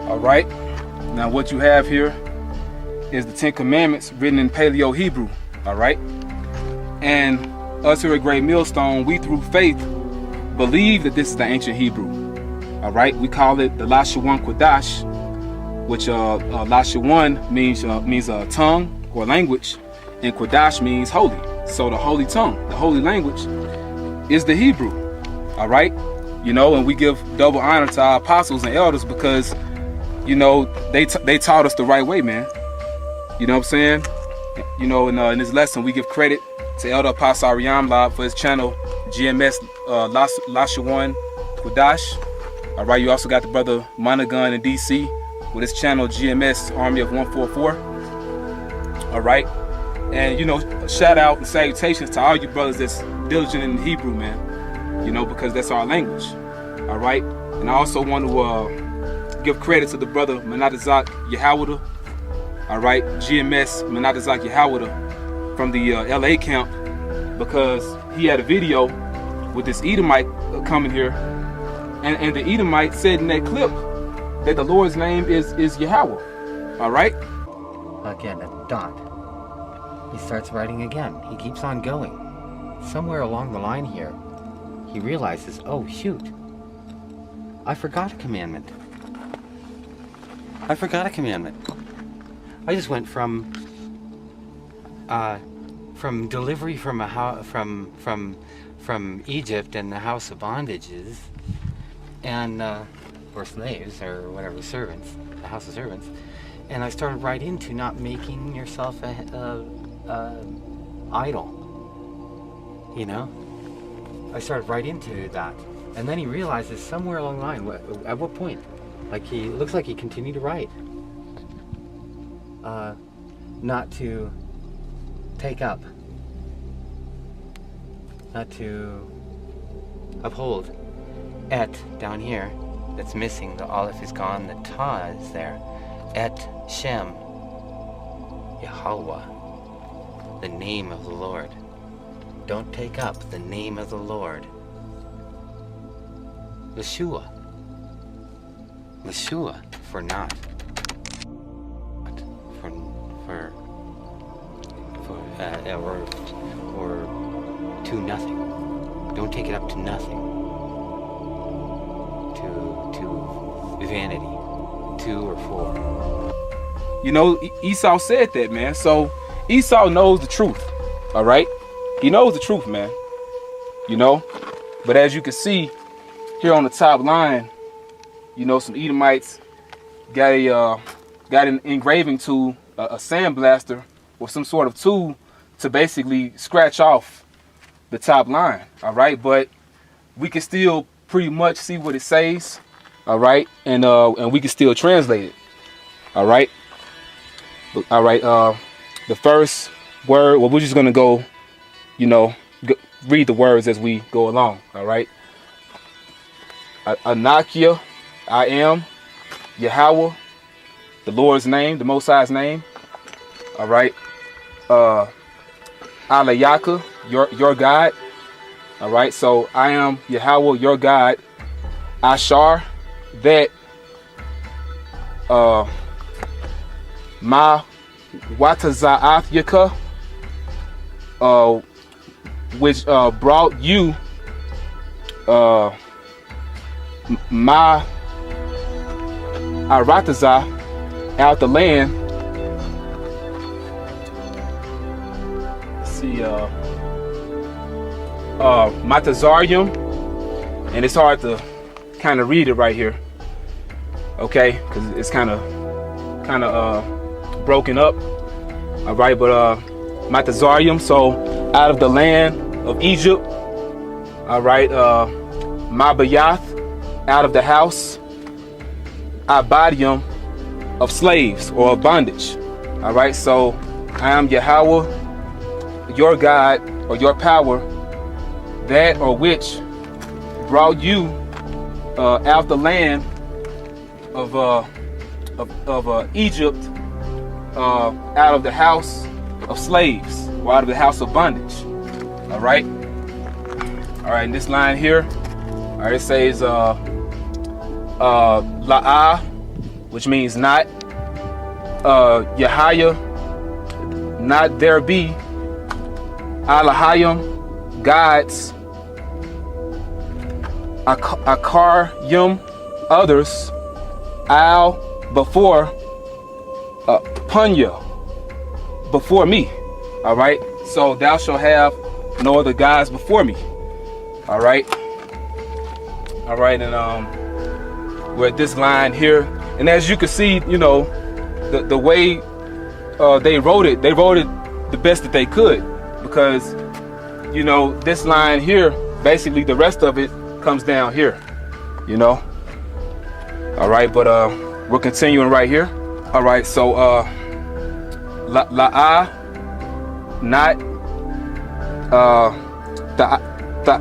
All right. Now what you have here is the 10 Commandments written in Paleo Hebrew. All right. And us here at Great Millstone, we through faith believe that this is the ancient Hebrew. All right. We call it the Lashawan Kodash, which Lashawan means tongue or language, and Kodash means holy. So the holy tongue, the holy language, is the Hebrew. All right. You know, and we give double honor to our apostles and elders because, you know, they taught us the right way, man. You know what I'm saying? You know, in this lesson, we give credit to Elder Apostle Ariam Lab for his channel, GMS Lashawan Kodash. All right, you also got the brother Monagun in DC with his channel, GMS Army of 144. All right. And, you know, shout out and salutations to all you brothers that's diligent in Hebrew, man. You know, because that's our language. All right. And I also want to give credit to the brother Menadazak Yahawada. All right. GMS Menadazak Yahawada from the LA camp, because he had a video with this Edomite coming here. And the Edomite said in that clip that the Lord's name is Yahweh. All right. Again, a dot. He starts writing again. He keeps on going. Somewhere along the line here, he realizes, oh shoot, I forgot a commandment. I just went from delivery from from Egypt and the house of bondages, and or slaves or whatever, servants, the house of servants, and I started right into not making yourself a idol. You know, I started right into that, and then he realizes somewhere along the line, at what point, like he looks like he continued to write, not to take up, not to uphold. Et down here, that's missing. The aleph is gone. The ta is there. Et Shem, Yahweh, the name of the Lord. Don't take up the name of the Lord. Yeshua for not. Or to nothing. Don't take it up to nothing. To vanity. To or for. You know, Esau said that, man. So Esau knows the truth. All right. He knows the truth, man. You know, but as you can see here on the top line, you know, some Edomites got an engraving tool, a sandblaster, or some sort of tool to basically scratch off the top line. All right, but we can still pretty much see what it says. All right, and we can still translate it. All right. All right. The first word. Well, we're just gonna go. You know, read the words as we go along. All right. Anakia, I am Yahweh, the Lord's name, the Most High's name. All right. Alayaka, your God. All right. So I am Yahweh, your God. Ashar, that. Ma Wataza'ath Yaka, which brought you Ma Aratazah out the land. Let's see, Matazarium, and it's hard to kind of read it right here, okay, because it's kind of broken up. All right, but Matazarium, so out of the land of Egypt. All right, Mabayath, out of the house, Abadium, of slaves or of bondage. All right, so I am Yahweh, your God, or your power, that or which brought you out the land of Egypt, out of the house of slaves, or out of the house of bondage. All right. All right. In this line here, all right, it says La'ah which means not. Yahaya, not there be. Alahayim, gods. Akaryum, others. Al, before. Punya, before me. All right. So thou shalt have no other gods before me. All right. All right, and we're at this line here, and as you can see, you know, the way they wrote it the best that they could, because, you know, this line here, basically the rest of it comes down here, you know. All right, but we're continuing right here. All right, so la'ah, not the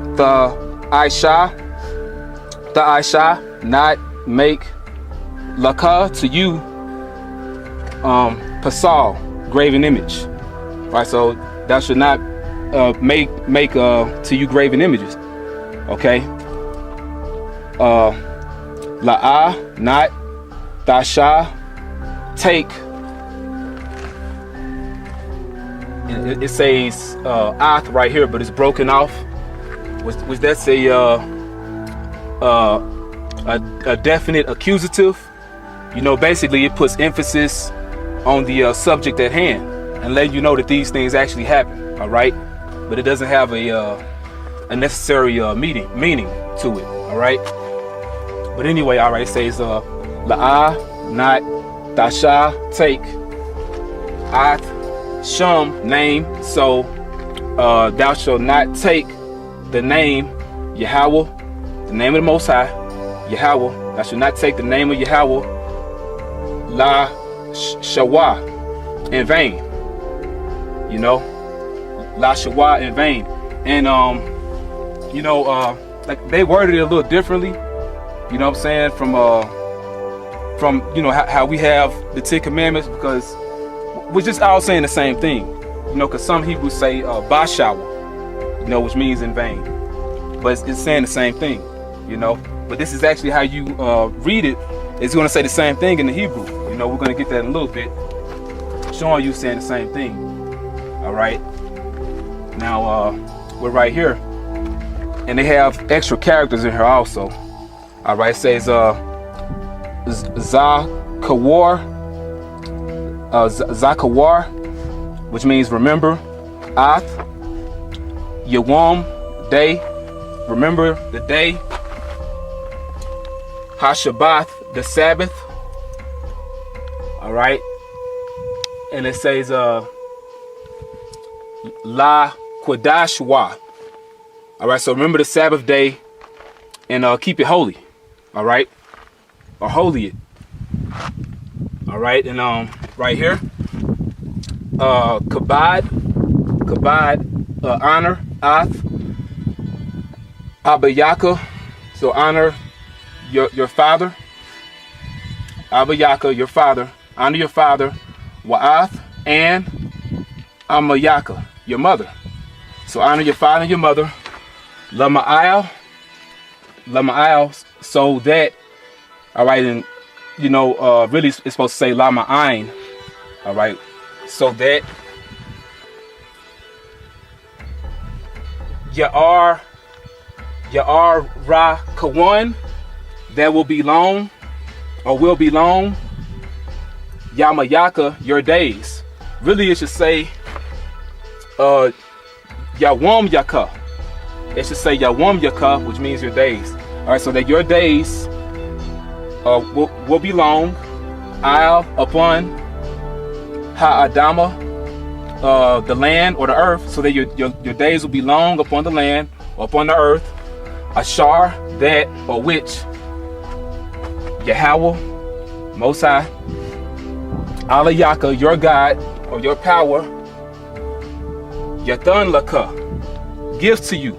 Aisha, not make laka to you, pasal, graven image. Right, so thou should not make to you graven images. Okay. La'ah, not tasha, take. It says ath right here, but it's broken off. Was that a definite accusative? You know, basically it puts emphasis on the subject at hand and let you know that these things actually happen. All right, but it doesn't have a necessary meaning to it. All right, but anyway, all right, it says la'ah, not tasha, take. Ath, shum, name. So thou shalt not take the name Yahweh, the name of the Most High, Yahweh. Thou shalt not take the name of Yahweh, La Shawa, in vain. You know, La Shawa, in vain. And you know, like they worded it a little differently. You know what I'm saying? From you know how we have the Ten Commandments, because we're just all saying the same thing. You know, because some Hebrews say Bashawa, you know, which means in vain, but it's saying the same thing. You know, but this is actually how you read it. It's going to say the same thing in the Hebrew. You know, we're going to get that in a little bit, showing you saying the same thing. All right. Now we're right here, and they have extra characters in here also. All right. It says Zakawar, which means remember. Ath, Yawam, day, remember the day. Hashabbath, the Sabbath. All right, and it says La Qadashwa. All right, so remember the Sabbath day and keep it holy. All right, or holy it. All right, and right here, kabad, honor, ath, abayaka, so honor your father, abayaka, your father, honor your father, wa'ath, and amayaka, your mother. So honor your father and your mother, lama'al, so that, all right, and you know, really it's supposed to say lama'ain, all right, so that Ya'ar Ra Kawan, that will belong Yamayaka, your days. Really it should say Yawam Yaka. It should say Yawam Yaka, which means your days. All right, so that your days will belong upon Ha'adama, the land or the earth, so that your days will belong upon the land or upon the earth. Ashar, that or which, Yahweh, Most High, Alayaka, your God or your power, Yathan Laka, gives to you.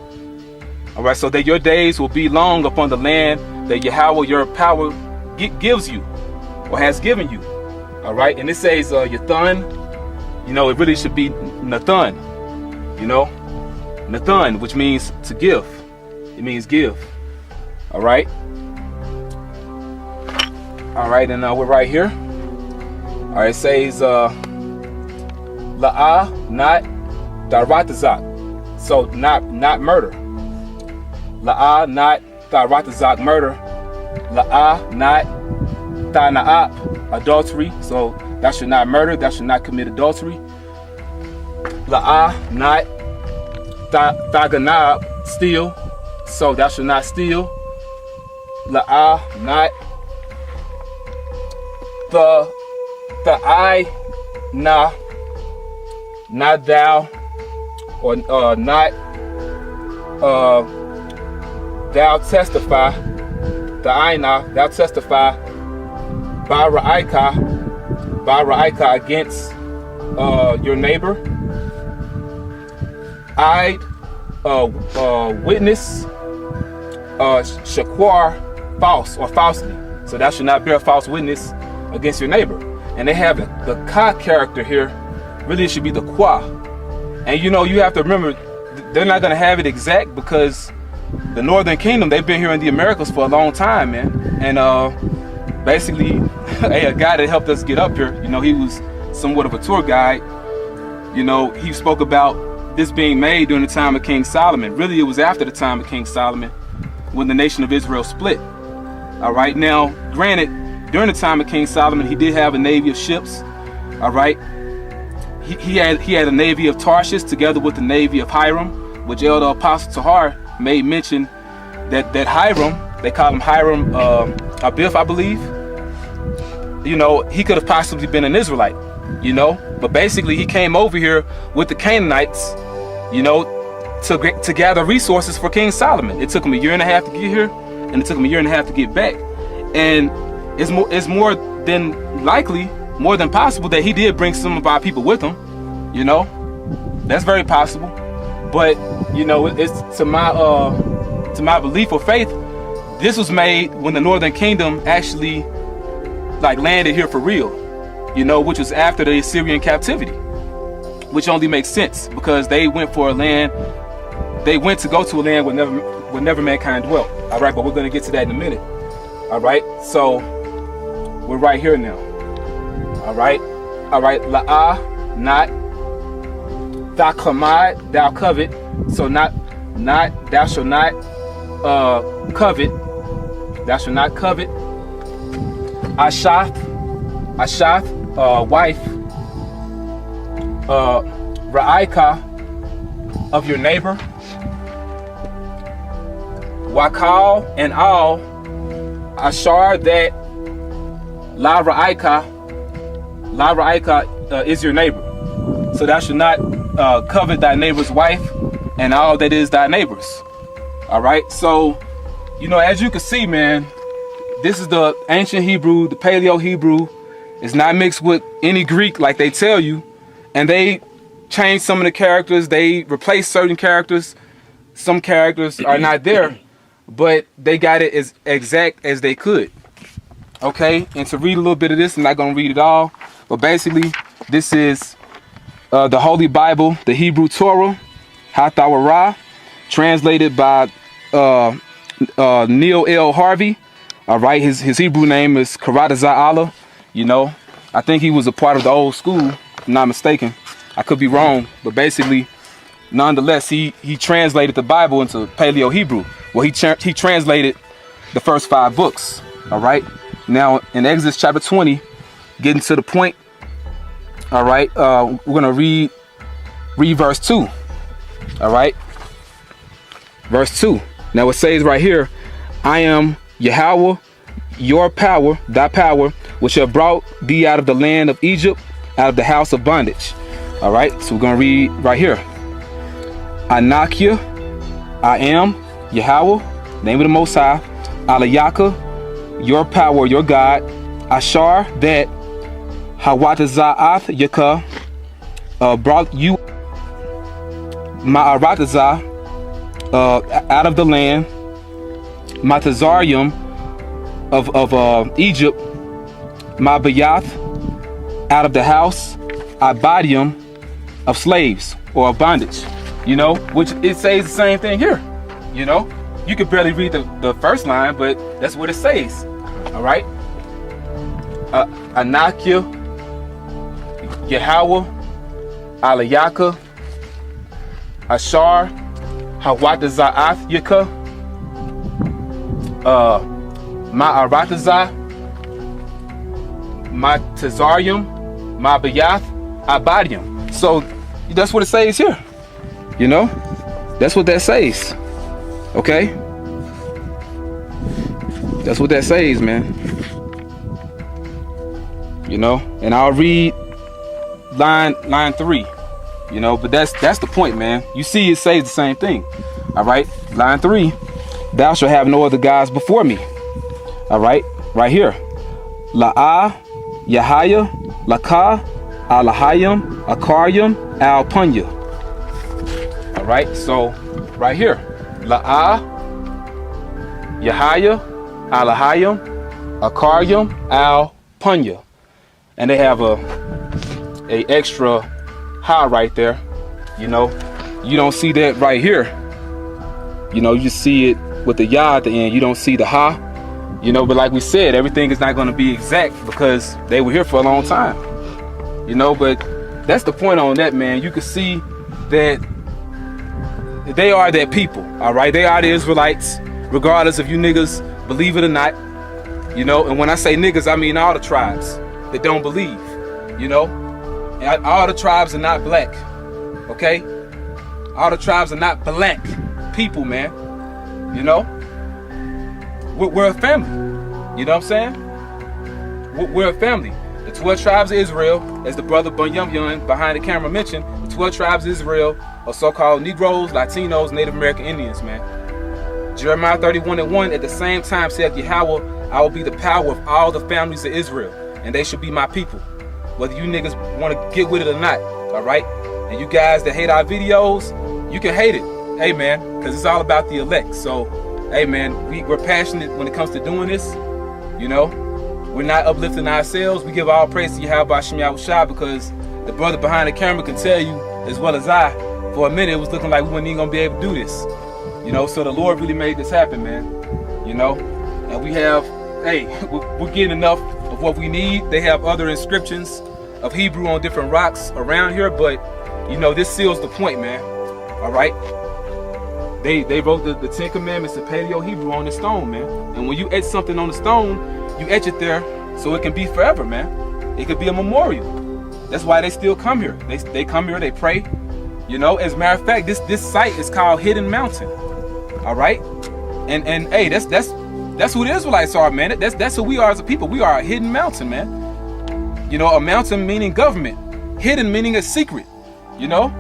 All right, so that your days will be long upon the land that Yahweh, your power, gives you or has given you. All right, and it says Yathan, you know, it really should be Nathan, you know, Nathan, which means to give. It means give. All right. All right, and we're right here. All right, it says La'ah, not Daratazak. So not murder. La'ah, not Daratazak, murder. La'ah, not Tana'ab, adultery. So thou should not murder, thou should not commit adultery. La'ah, not Thaganab, steal. So thou should not steal. La'ah, not the I, not thou, or not thou testify. The I, thou testify. Bara'ika against your neighbor. I witness shakwar, false or falsely. So thou should not bear false witness against your neighbor. And they have the ka character here. Really, it should be the kwa. And you know, you have to remember, they're not going to have it exact because the Northern Kingdom, they've been here in the Americas for a long time, man. And basically, a guy that helped us get up here, you know, he was somewhat of a tour guide. You know, he spoke about this being made during the time of King Solomon. Really, it was after the time of King Solomon when the nation of Israel split. All right, now, granted, during the time of King Solomon, he did have a navy of ships. All right, he had a navy of Tarshish together with the navy of Hiram, which Elder Apostle Tahar made mention that Hiram, they call him Hiram Abiff, I believe. You know, he could have possibly been an Israelite, you know, but basically he came over here with the Canaanites, you know, to gather resources for King Solomon. It took him a year and a half to get here, and it took him a year and a half to get back. And it's more than likely, more than possible that he did bring some of our people with him, you know. That's very possible. But, you know, it's to my belief or faith, this was made when the Northern Kingdom actually like landed here for real, you know, which was after the Assyrian captivity, which only makes sense because they went for a land, they went to go to a land where never mankind dwelt. All right, but we're going to get to that in a minute. All right, so we're right here now. All right, La'ah, not thou klamad, thou covet. So not thou shalt not covet. Thou shalt not covet. Ashath, wife. Ra'ika, of your neighbor. Wakal and all. Ashar, that La Ra'ika is your neighbor. So thou should not covet thy neighbor's wife and all that is thy neighbor's. All right, so, you know, as you can see, man, this is the ancient Hebrew, the Paleo Hebrew. It's not mixed with any Greek like they tell you. And they changed some of the characters. They replaced certain characters. Some characters are not there, but they got it as exact as they could. Okay, and to read a little bit of this, I'm not going to read it all, but basically, this is the Holy Bible, the Hebrew Torah, Hathawarah, translated by Neil L. Harvey. All right, his Hebrew name is Karatazah Allah. You know, I think he was a part of the old school, if I'm not mistaken. I could be wrong, but basically, nonetheless, he translated the Bible into Paleo Hebrew. Well, he translated the first 5 books. All right. Now, in Exodus chapter 20, getting to the point. All right, we're gonna read verse 2. All right, verse 2. Now it says right here, I am Yahweh, your power, thy power, which have brought thee out of the land of Egypt, out of the house of bondage. All right, so we're gonna read right here. Anakia, I am Yahweh, name of the Most High. Alayaka, your power, your God. Ashar, that Hawataza'ath Yaka brought you Ma'aratazah out of the land, Matazarium of Egypt, Mabayath out of the house, Abadium of slaves or of bondage. You know, which it says the same thing here. You know, you could barely read the first line, but that's what it says. All right. Anakia, Yahweh, Alayaka, Ashar, Hawataza'ath Yaka, Ma'aratazah, Matazarium, Mabayath, Abadium. So that's what it says here. You know? That's what that says. Okay? That's what that says, man. You know? And I'll read line 3. You know, but that's the point, man. You see it says the same thing. Alright? Line 3. Thou shalt have no other gods before me. Alright? Right here. La'ah, Yahaya, Lakah, Alahayim, Akarium, Al-Punya. Alright, so right here. La'ah, Yahaya, Alahayim, Akarium, Al-Punya. And they have a extra ha right there. You know, you don't see that right here. You know, you just see it with the ya at the end. You don't see the ha. You know, but like we said, everything is not going to be exact because they were here for a long time. You know, but that's the point on that, man. You can see that they are that people, all right? They are the Israelites, regardless if you niggas believe it or not. You know, and when I say niggas, I mean all the tribes that don't believe, you know? And all the tribes are not black, okay? All the tribes are not black people, man. You know? We're a family. You know what I'm saying? We're a family. The 12 tribes of Israel, as the brother Bunyum Yun behind the camera mentioned, the 12 tribes of Israel are so-called Negroes, Latinos, Native American Indians, man. Jeremiah 31:1, at the same time saith Yahweh, I will be the power of all the families of Israel, and they shall be my people. Whether you niggas want to get with it or not, all right? And you guys that hate our videos, you can hate it. Hey, man, because it's all about the elect. So, hey, man, we're passionate when it comes to doing this, you know? We're not uplifting ourselves. We give all praise to Yahweh Hashem Yahushua because the brother behind the camera can tell you, as well as I, for a minute, it was looking like we weren't even going to be able to do this. You know, so the Lord really made this happen, man. You know, and we have, hey, we're getting enough of what we need. They have other inscriptions of Hebrew on different rocks around here, but, you know, this seals the point, man. All right? They wrote the 10 Commandments in Paleo Hebrew on the stone, man. And when you etch something on the stone, you etch it there so it can be forever, man. It could be a memorial. That's why they still come here. They come here, they pray. You know, as a matter of fact, this site is called Hidden Mountain. All right? And hey, that's who the Israelites are, man. That's who we are as a people. We are a hidden mountain, man. You know, a mountain meaning government. Hidden meaning a secret. You know?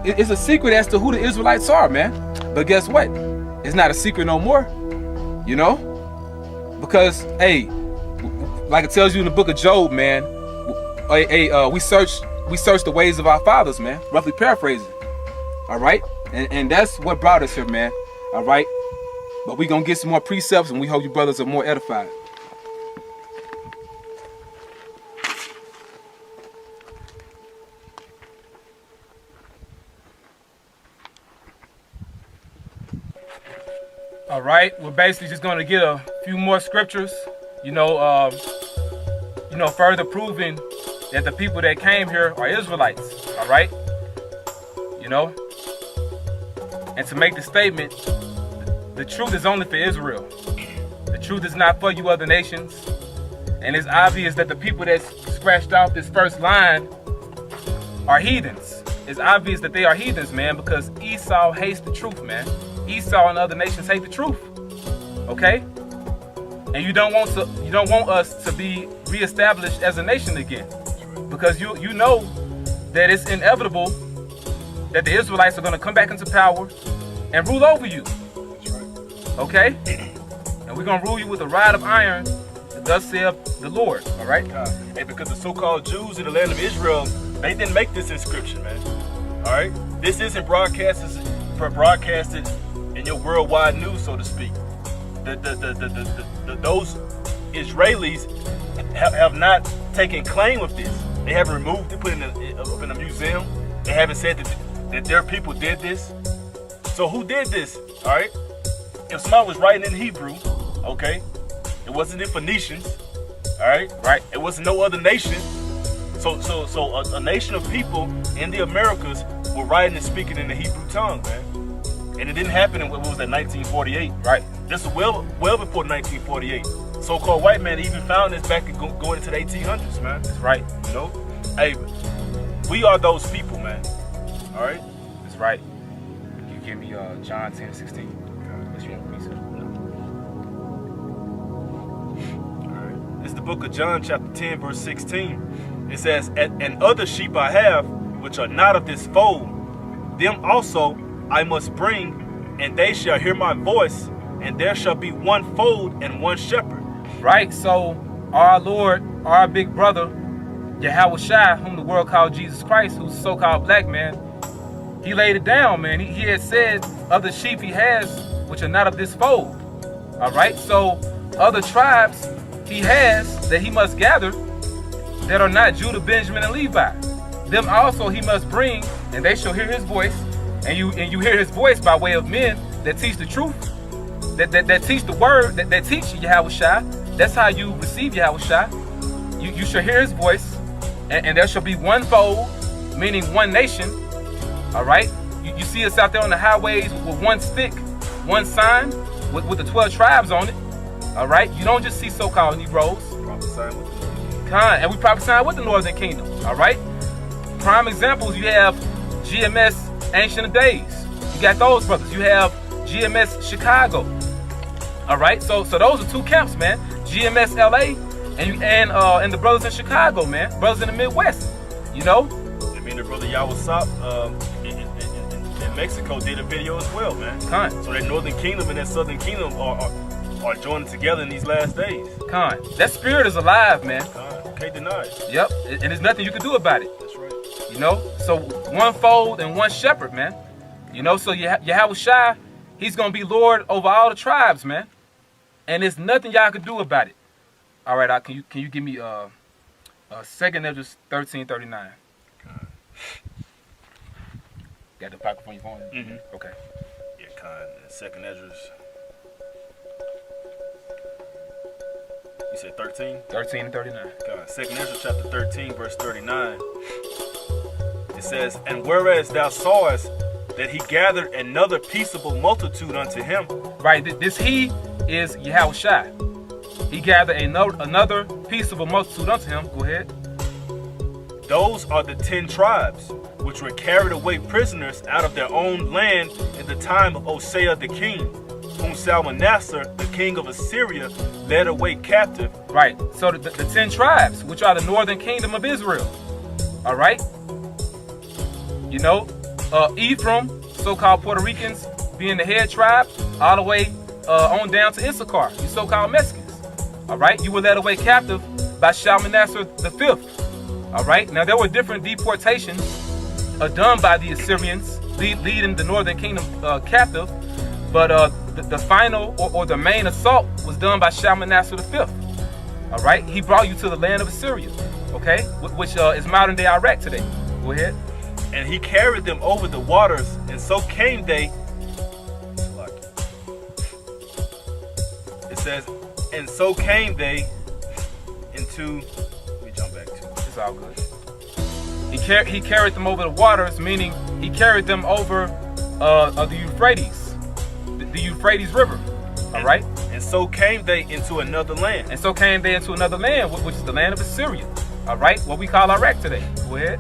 It's a secret as to who the Israelites are, man. But guess what? It's not a secret no more. You know? Because, hey, like it tells you in the book of Job, man, we search the ways of our fathers, man. Roughly paraphrasing. All right? And that's what brought us here, man. All right? But we're going to get some more precepts, and we hope you brothers are more edified. All right, we're basically just going to get a few more scriptures, further proving that the people that came here are Israelites. All right, and to make the statement, the truth is only for Israel. The truth is not for you other nations. And it's obvious that the people that scratched off this first line are heathens. It's obvious that they are heathens, man, because Esau hates the truth, man. Esau and other nations hate the truth. Okay? And you don't want us to be reestablished as a nation again. Because you know that it's inevitable that the Israelites are going to come back into power and rule over you. Okay? And we're going to rule you with a rod of iron, thus saith the Lord. All right? And because the so-called Jews in the land of Israel, they didn't make this inscription, man. All right? This isn't broadcasted in your worldwide news, so to speak. Those Israelis have not taken claim of this. They haven't removed it, put it up in a museum. They haven't said that their people did this. So who did this? All right? If somebody was writing in Hebrew, okay, it wasn't in Phoenicians, All right, Right. It was no other nation. So a nation of people in the Americas were writing and speaking in the Hebrew tongue, man. And it didn't happen in, what was that, 1948? Right. This was well before 1948. So-called white man even found this back going into the 1800s, man. That's right. You know, hey, we are those people, man. All right. That's right. You give me John 10:16. Unless you want to read it. All right. It's the book of John, chapter 10, verse 16. It says, "And other sheep I have, which are not of this fold, them also I must bring, and they shall hear my voice, and there shall be one fold and one shepherd." Right. So our Lord, our big brother, Yahweh Shai, whom the world called Jesus Christ, who's a so-called black man, he laid it down, man. He had said other sheep he has, which are not of this fold. All right. So other tribes he has that he must gather that are not Judah, Benjamin, and Levi. Them also he must bring, and they shall hear his voice. And you hear his voice by way of men that teach the truth, that teach the word, that teach Yahweh Shai. That's how you receive Yahweh Shai. You shall hear his voice, and there shall be one fold, meaning one nation. All right. You see us out there on the highways with one stick, one sign, with the 12 tribes on it. All right. You don't just see so-called Negroes. And we prophesy with the Northern Kingdom. All right. Prime examples, you have GMS Ancient of Days. You got those brothers. You have GMS Chicago. All right. So those are two camps, man. GMS LA and the brothers in Chicago, man. Brothers in the Midwest. You know. I mean, the brother Yawasop in Mexico did a video as well, man. So that Northern Kingdom and that Southern Kingdom are joining together in these last days. That spirit is alive, man. Can't deny it. Yep. And there's nothing you can do about it. That's right. You know, so one fold and one shepherd, man. You know, so Yahweh Shai, he's going to be Lord over all the tribes, man. And there's nothing y'all can do about it. All right, can you give me 2nd Ezra 13:39? Got the pocket on your phone? Mm-hmm. Okay. Yeah, 2nd Ezra's. You said 13? 13 and 39. 2nd Ezra chapter 13, verse 39. It says, "And whereas thou sawest that he gathered another peaceable multitude unto him." Right, this he is Yahweh Shai. He gathered another peaceable multitude unto him. Go ahead. "Those are the 10 tribes, which were carried away prisoners out of their own land in the time of Hosea the king, whom Salmanassar, the king of Assyria, led away captive." Right, so the 10 tribes, which are the northern kingdom of Israel. All right. You know, Ephraim, so-called Puerto Ricans, being the head tribe, all the way on down to Issachar, you so-called Mexicans. All right, you were led away captive by Shalmaneser V. All right, now there were different deportations done by the Assyrians, leading the northern kingdom captive, but the final or the main assault was done by Shalmaneser V. All right, he brought you to the land of Assyria, okay, which is modern day Iraq today. Go ahead. "And he carried them over the waters, and so came they." It says, "And so came they into." Let me jump back to it. It's all good. He carried them over the waters, meaning he carried them over the Euphrates, the Euphrates River. All right. "And so came they into another land." And so came they into another land, which is the land of Assyria. All right, what we call Iraq today. Go ahead.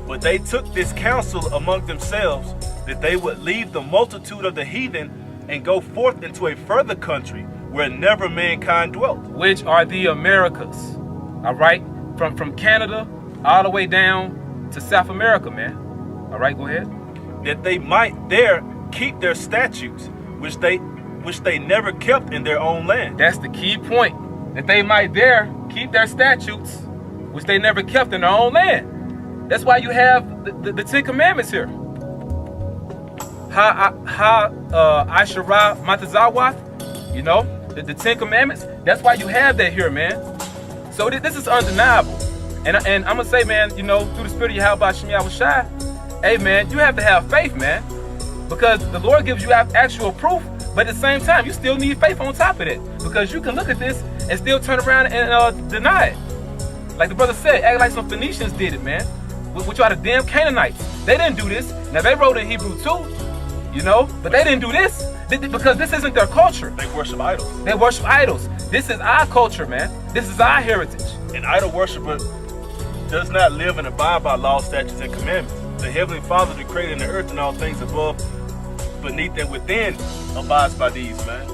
"But they took this counsel among themselves, that they would leave the multitude of the heathen and go forth into a further country where never mankind dwelt." Which are the Americas. All right, from Canada all the way down to South America, man. All right, go ahead. "That they might there keep their statutes, which they never kept in their own land." That's the key point. That they might there keep their statutes, which they never kept in their own land. That's why you have the 10 Commandments here. Asherah Matazawath, you know, the 10 Commandments. That's why you have that here, man. So this is undeniable. And I'm going to say, man, you know, through the spirit of Yahweh Shem Shai, hey, man, you have to have faith, man. Because the Lord gives you actual proof But at the same time, you still need faith on top of that, because you can look at this and still turn around and deny it. Like the brother said, act like some Phoenicians did it, man. Which are the damn Canaanites. They didn't do this. Now they wrote in Hebrew too, you know, but they didn't do this because this isn't their culture. They worship idols. They worship idols. This is our culture, man. This is our heritage. An idol worshiper does not live and abide by law, statutes, and commandments. The Heavenly Father, the creator of the earth and all things above, beneath, and within, abides by these, man.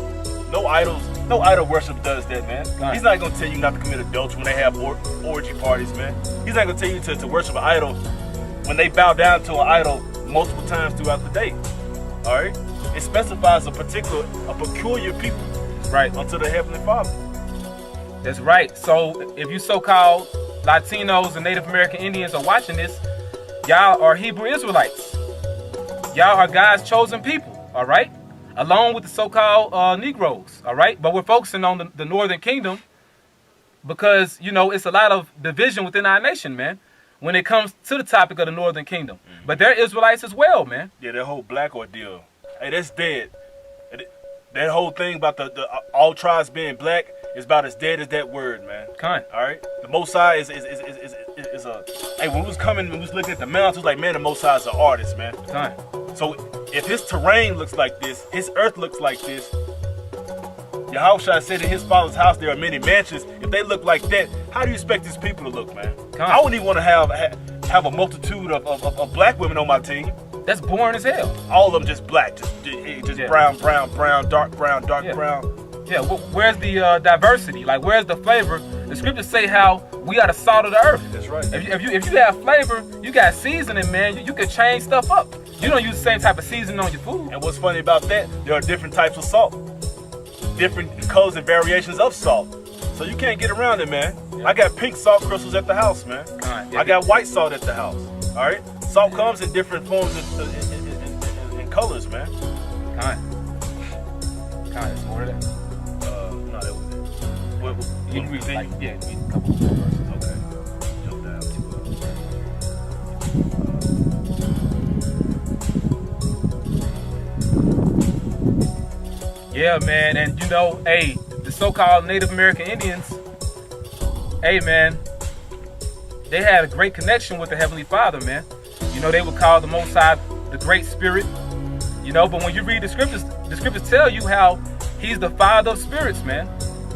No idol worship does that, man. Right. He's not gonna tell you not to commit adultery when they have orgy parties, man. He's not gonna tell you to worship an idol when they bow down to an idol multiple times throughout the day. All right? It specifies a peculiar people, Right. unto the Heavenly Father. That's right. So if you so-called Latinos and Native American Indians are watching this, y'all are Hebrew Israelites. Y'all are God's chosen people, all right? Along with the so-called Negroes, all right? But we're focusing on the Northern Kingdom because, you know, it's a lot of division within our nation, man, when it comes to the topic of the Northern Kingdom. Mm-hmm. But they're Israelites as well, man. Yeah, that whole black ordeal. Hey, that's dead. That whole thing about the all tribes being black is about as dead as that word, man. Kind. All right, the Most High is a. Hey, when we was looking at the mountains, it was like, man, the Most High is an artist, man. Kind. So if his terrain looks like this, his earth looks like this. Yahushua said in his father's house there are many mansions. If they look like that, how do you expect these people to look, man? I wouldn't even want to have a multitude of black women on my team. That's boring as hell. All of them just black, just Yeah. brown, dark brown. Yeah, where's the diversity? Like, where's the flavor? The scriptures say how we are the salt of the earth. That's right. If you have flavor, you got seasoning, man. You can change stuff up. You don't use the same type of seasoning on your food. And what's funny about that, there are different types of salt. Different colors and variations of salt. So you can't get around it, man. Yeah. I got pink salt crystals at the house, man. Yeah. I got white salt at the house. All right? Salt comes in different forms and colors, man. It's more of that. No, that was it. What You can read, continue? like, yeah, read a couple more verses. Okay. Jump down to Yeah, man, and you know, hey, the so-called Native American Indians, hey, man, they had a great connection with the Heavenly Father, man. You know, they would call the Most High the Great Spirit, you know, but when you read the scriptures tell you how he's the Father of spirits, man.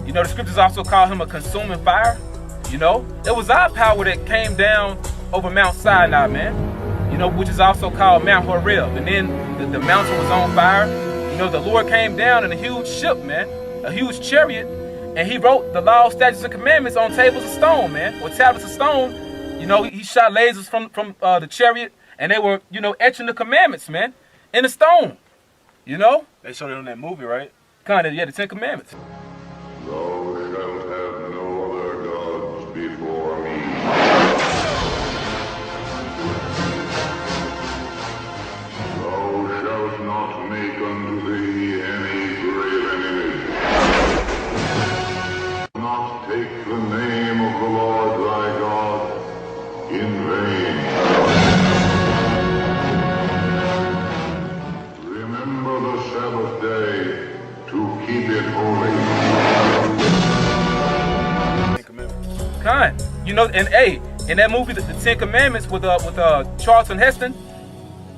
You know, the scriptures also call him a consuming fire, you know. It was our power that came down over Mount Sinai, man, you know, which is also called Mount Horeb. And then the mountain was on fire. You know, the Lord came down in a huge ship, man, a huge chariot, and he wrote the law, statutes, and commandments on tables of stone, man, or tablets of stone. You know, he shot lasers from the chariot, and they were, you know, etching the commandments, man, in the stone. You know? They showed it on that movie, right? Kind of, yeah, the Ten Commandments. Thou shalt have no other gods before me. Thou shalt not make unto thee any graven image. Not take the name of the Lord thy God in vain. Remember the Sabbath day to keep it holy. Kind. You know, and hey, in that movie, the Ten Commandments with Charlton Heston,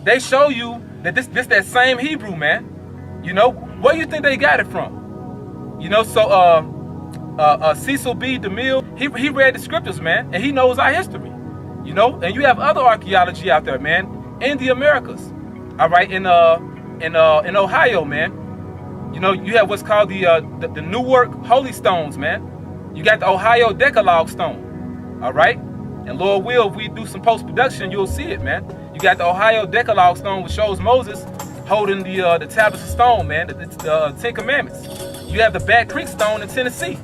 they show you that this that same Hebrew, man. You know, where you think they got it from? You know, so Cecil B. DeMille, he read the scriptures, man, and he knows our history. You know, and you have other archaeology out there, man, in the Americas. All right, in Ohio, man. You know, you have what's called the Newark Holy Stones, man. You got the Ohio Decalogue stone, all right? And Lord will, if we do some post-production, you'll see it, man. You got the Ohio Decalogue stone, which shows Moses holding the tablets of stone, man, the Ten Commandments. You have the Bat Creek stone in Tennessee,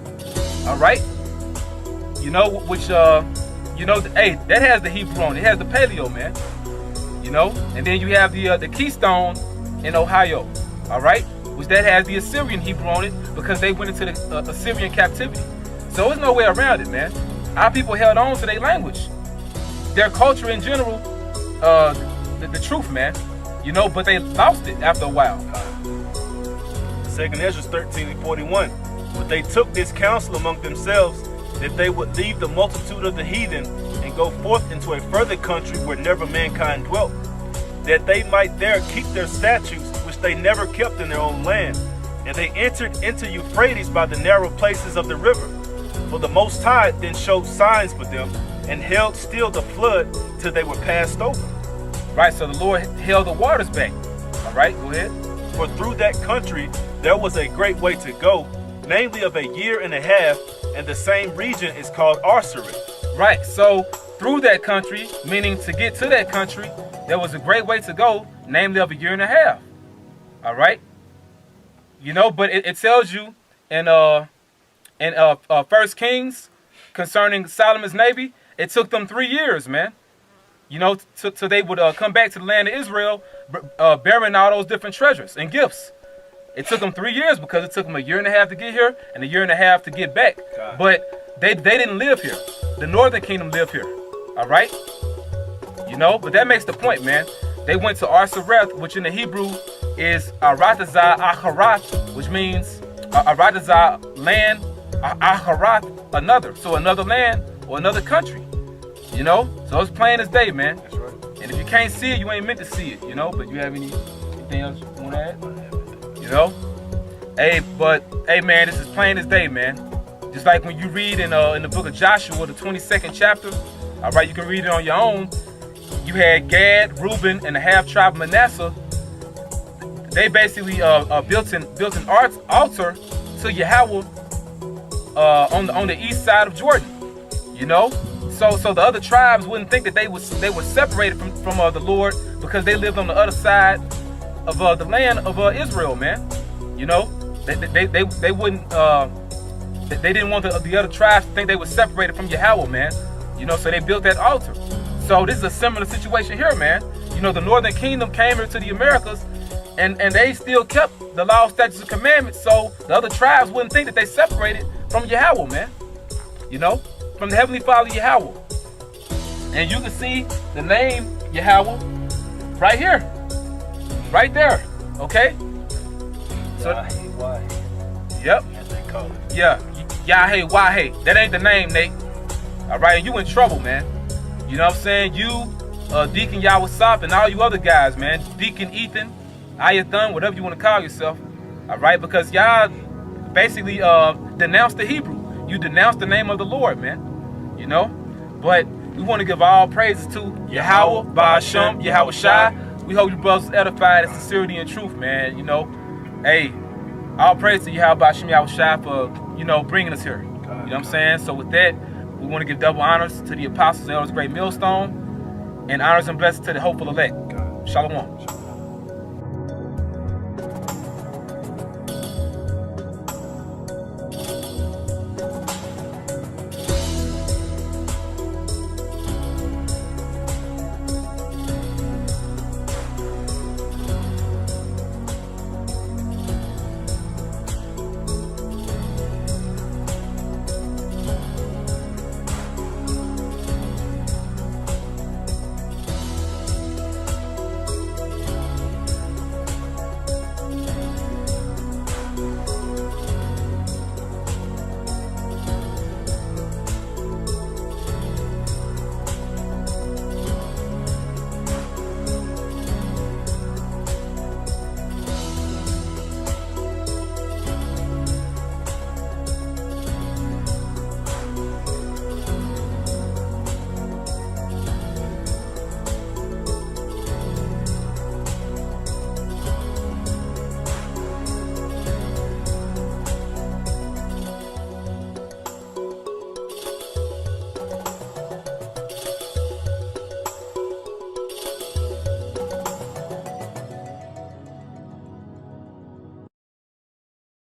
all right? You know, which, you know, hey, that has the Hebrew on it. It has the Paleo, man. You know? And then you have the Keystone in Ohio, all right? Which that has the Assyrian Hebrew on it because they went into the Assyrian captivity. So there's no way around it, man. Our people held on to their language, their culture in general, the truth, man. You know, but they lost it after a while. 2nd Ezra 13 and 41. But they took this counsel among themselves, that they would leave the multitude of the heathen and go forth into a further country where never mankind dwelt, that they might there keep their statutes, which they never kept in their own land. And they entered into Euphrates by the narrow places of the river. For the Most High then showed signs for them, and held still the flood till they were passed over. Right, so the Lord held the waters back. All right, go ahead. For through that country there was a great way to go, namely of a year and a half, and the same region is called Arsarid. Right, so through that country, meaning to get to that country, there was a great way to go, namely of a year and a half. All right, you know, but it tells you in 1 Kings concerning Solomon's navy, it took them 3 years, man. You know, so they would come back to the land of Israel, bearing all those different treasures and gifts. It took them 3 years because it took them a year and a half to get here and a year and a half to get back. God. But they didn't live here. The northern kingdom lived here. All right? You know, but that makes the point, man. They went to Arsareth, which in the Hebrew is Aratazah Acharath, which means Aratazah land, Acharath another. So another land or another country. You know? So it's plain as day, man. That's right. And if you can't see it, you ain't meant to see it, you know? But you have anything else you want to add? You know? Hey, man, this is plain as day, man. Just like when you read in the book of Joshua, the 22nd chapter, all right, you can read it on your own. You had Gad, Reuben, and the half tribe of Manasseh. They basically built an altar to Yahweh on the east side of Jordan. You know, so the other tribes wouldn't think that they were separated from the Lord because they lived on the other side of the land of Israel, man. You know, they wouldn't they didn't want the other tribes to think they were separated from Yahweh, man. You know, so they built that altar. So this is a similar situation here, man. You know, the northern kingdom came here to the Americas, and they still kept the law, statutes, and commandments. So the other tribes wouldn't think that they separated from Yahweh, man. You know, from the Heavenly Father Yahweh. And you can see the name Yahweh right here, right there. Okay. So, yep. Yeah. Yahweh. That ain't the name, Nate. All right, you in trouble, man. You know what I'm saying? You, Deacon Yawasop, and all you other guys, man. Deacon Ethan, Ayathan, whatever you want to call yourself. All right, because y'all basically denounced the Hebrew. You denounced the name of the Lord, man. You know? But we want to give all praises to Yahweh, Ba'ashem, Yahweh Shai. We hope you brothers edified in sincerity and truth, man. You know? Hey, all praise to Yahweh, Ba'ashem, Yahweh Shai for, you know, bringing us here. You know what I'm saying? So with that, we want to give double honors to the apostles and elders, great millstone, and honors and blessings to the hopeful elect. Shalom.